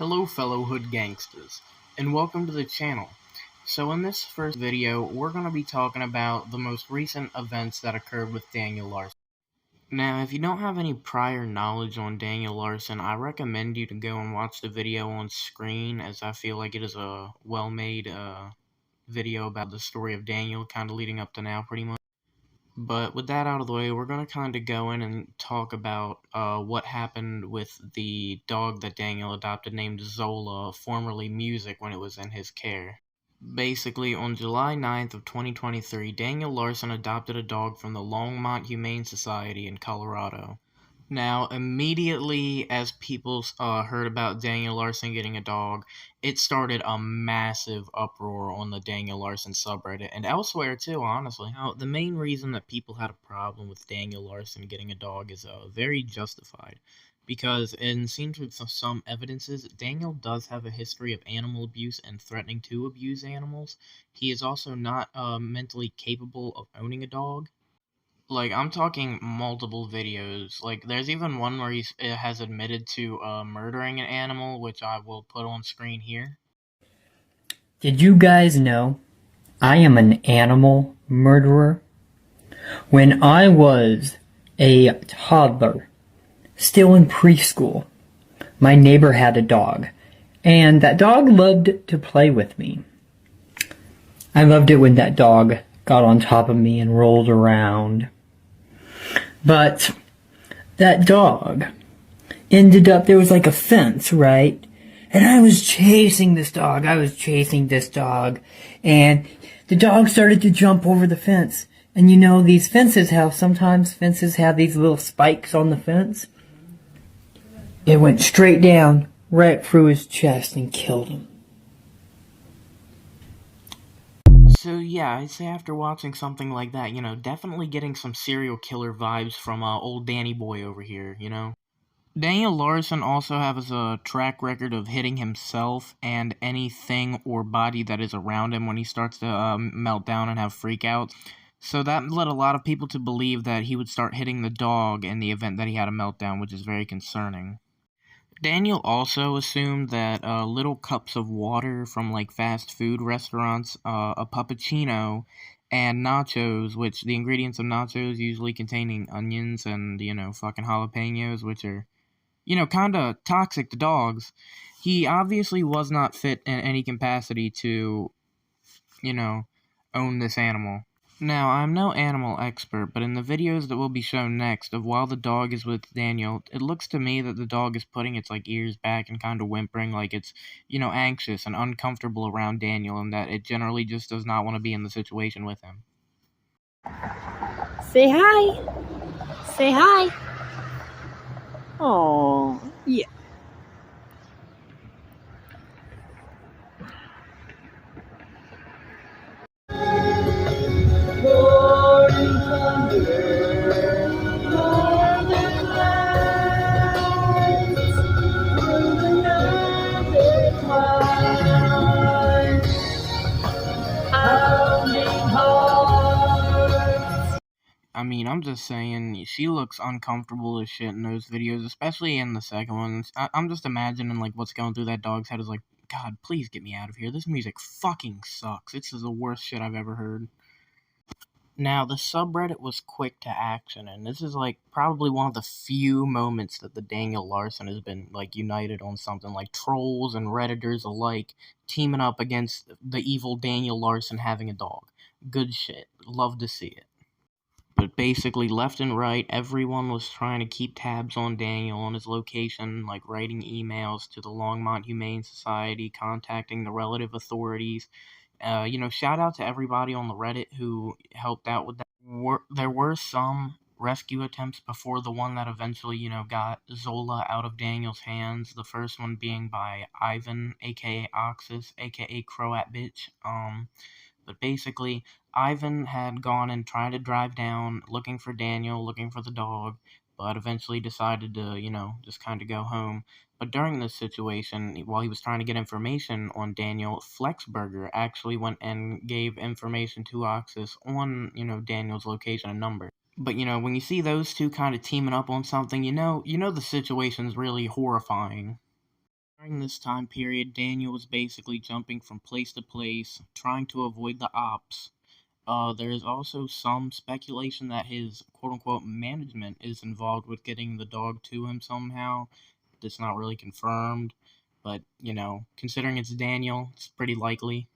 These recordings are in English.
Hello fellow hood gangsters, and welcome to the channel. So in this first video, we're going to be talking about the most recent events that occurred with Daniel Larson. Now, if you don't have any prior knowledge on Daniel Larson, I recommend you to go and watch the video on screen, as I feel like it is a well-made video about the story of Daniel, kind of leading up to now pretty much. But with that out of the way, we're going to kind of go in and talk about what happened with the dog that Daniel adopted named Zola, formerly Music, when it was in his care. Basically, on July 9th of 2023, Daniel Larson adopted a dog from the Longmont Humane Society in Colorado. Now, immediately as people heard about Daniel Larson getting a dog, it started a massive uproar on the Daniel Larson subreddit, and elsewhere too, honestly. Now, the main reason that people had a problem with Daniel Larson getting a dog is very justified, because it seems with some evidences, Daniel does have a history of animal abuse and threatening to abuse animals. He is also not mentally capable of owning a dog. Like, I'm talking multiple videos. Like, there's even one where he has admitted to murdering an animal, which I will put on screen here. Did you guys know I am an animal murderer? When I was a toddler, still in preschool, my neighbor had a dog, and that dog loved to play with me. I loved it when that dog got on top of me and rolled around. But that dog ended up, there was like a fence, right? And I was chasing this dog. And the dog started to jump over the fence. And you know, these fences sometimes fences have these little spikes on the fence. It went straight down, right through his chest and killed him. So yeah, I'd say after watching something like that, definitely getting some serial killer vibes from old Danny Boy over here, Daniel Larson also has a track record of hitting himself and anything or body that is around him when he starts to melt down and have freakouts. So that led a lot of people to believe that he would start hitting the dog in the event that he had a meltdown, which is very concerning. Daniel also assumed that little cups of water from like fast food restaurants, a puppuccino, and nachos, which the ingredients of nachos usually containing onions and, fucking jalapenos, which are kinda toxic to dogs. He obviously was not fit in any capacity to, own this animal. Now, I'm no animal expert, but in the videos that will be shown next of while the dog is with Daniel, it looks to me that the dog is putting its ears back and kind of whimpering like it's, anxious and uncomfortable around Daniel, and that it generally just does not want to be in the situation with him. Say hi. Say hi. Oh, yeah. I mean, I'm just saying, she looks uncomfortable as shit in those videos, especially in the second one. I'm just imagining, what's going through that dog's head is like, God, please get me out of here. This music fucking sucks. This is the worst shit I've ever heard. Now, the subreddit was quick to action, and this is, probably one of the few moments that the Daniel Larson has been, united on something, like trolls and Redditors alike teaming up against the evil Daniel Larson having a dog. Good shit. Love to see it. But basically, left and right, everyone was trying to keep tabs on Daniel, on his location, like writing emails to the Longmont Humane Society, contacting the relative authorities. Shout out to everybody on the Reddit who helped out with that. There were some rescue attempts before the one that eventually, got Zola out of Daniel's hands. The first one being by Ivan, aka Oxus, aka Croat Bitch. But basically, Ivan had gone and tried to drive down, looking for Daniel, looking for the dog, but eventually decided to, just kind of go home. But during this situation, while he was trying to get information on Daniel, Flexburger actually went and gave information to Oxus on, Daniel's location and number. But, when you see those two kind of teaming up on something, the situation's really horrifying. During this time period, Daniel was basically jumping from place to place, trying to avoid the ops. There is also some speculation that his quote unquote management is involved with getting the dog to him somehow. It's not really confirmed, but considering it's Daniel, it's pretty likely.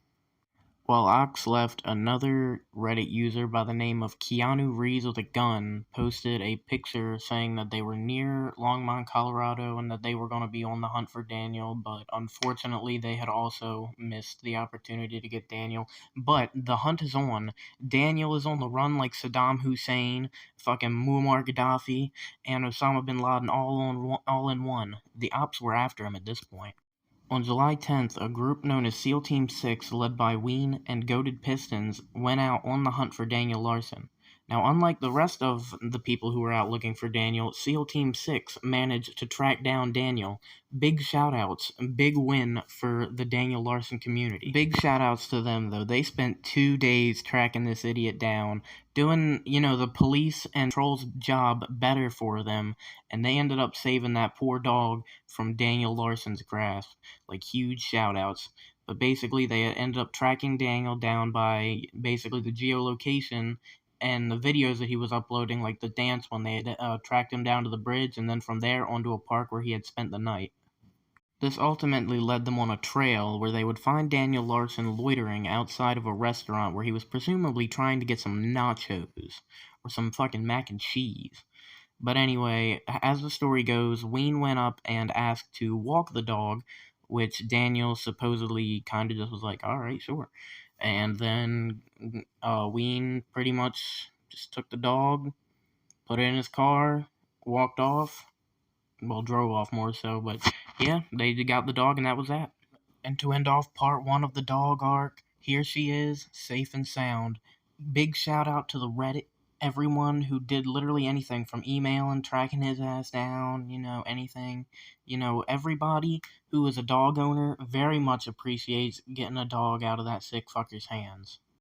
While Ox left, another Reddit user by the name of Keanu Reeves with a gun posted a picture saying that they were near Longmont, Colorado, and that they were going to be on the hunt for Daniel, but unfortunately they had also missed the opportunity to get Daniel. But the hunt is on. Daniel is on the run like Saddam Hussein, fucking Muammar Gaddafi, and Osama bin Laden all in one. The ops were after him at this point. On July 10th, a group known as SEAL Team 6, led by Ween and Goated Pistons, went out on the hunt for Daniel Larson. Now, unlike the rest of the people who were out looking for Daniel, SEAL Team 6 managed to track down Daniel. Big shoutouts, big win for the Daniel Larson community. Big shoutouts to them, though. They spent 2 days tracking this idiot down, doing, the police and trolls' job better for them, and they ended up saving that poor dog from Daniel Larson's grasp. Like, huge shout outs. But basically, they ended up tracking Daniel down by basically the geolocation and the videos that he was uploading, like the dance one. They had tracked him down to the bridge and then from there onto a park where he had spent the night. This ultimately led them on a trail where they would find Daniel Larson loitering outside of a restaurant where he was presumably trying to get some nachos or some fucking mac and cheese. But anyway, as the story goes, Ween went up and asked to walk the dog, which Daniel supposedly kind of just was like, all right, sure. And then Ween pretty much just took the dog, put it in his car, walked off. Well, drove off more so, but yeah, they got the dog, and that was that. And to end off part one of the dog arc, here she is, safe and sound. Big shout out to the Reddit, everyone who did literally anything from emailing, tracking his ass down, anything. Everybody who is a dog owner very much appreciates getting a dog out of that sick fucker's hands.